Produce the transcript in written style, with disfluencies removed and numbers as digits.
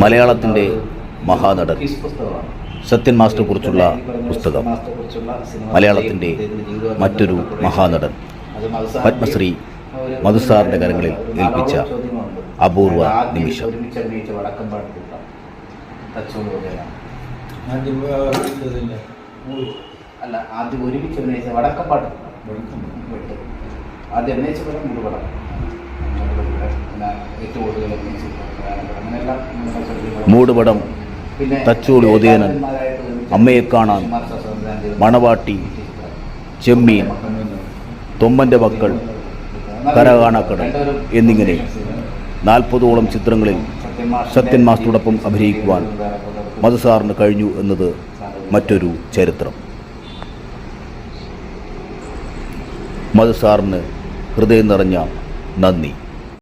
മലയാളത്തിൻ്റെ മഹാനടൻ സത്യൻ മാസ്റ്ററെ കുറിച്ചുള്ള പുസ്തകം. മലയാളത്തിൻ്റെ മറ്റൊരു മഹാനടൻ പത്മശ്രീ മധുസാറിൻ്റെ കരങ്ങളിൽ ഏൽപ്പിച്ച അപൂർവ നിമിഷം. അല്ല, ആദ്യം ഒരുമിച്ച് അഭിനയിച്ച വടക്കപ്പാട്ട്, ആദ്യം അഭിനയിച്ച പടം മൂടുപടം, ഏറ്റവും കൂടുതൽ മൂടുപടം, തച്ചോളി ഉദയനൻ, അമ്മയെ കാണാൻ, മണവാട്ടി, ചെമ്മീൻ, തൊമ്മൻ്റെ മക്കൾ, കരകാണക്കടൽ എന്നിങ്ങനെ 40ഓളം ചിത്രങ്ങളിൽ സത്യൻ മാസ്റ്ററോടൊപ്പം അഭിനയിക്കുവാൻ മധുസാറിന് കഴിഞ്ഞു എന്നത് മറ്റൊരു ചരിത്രം. മധുസാറിന് ഹൃദയം നിറഞ്ഞ നന്ദി.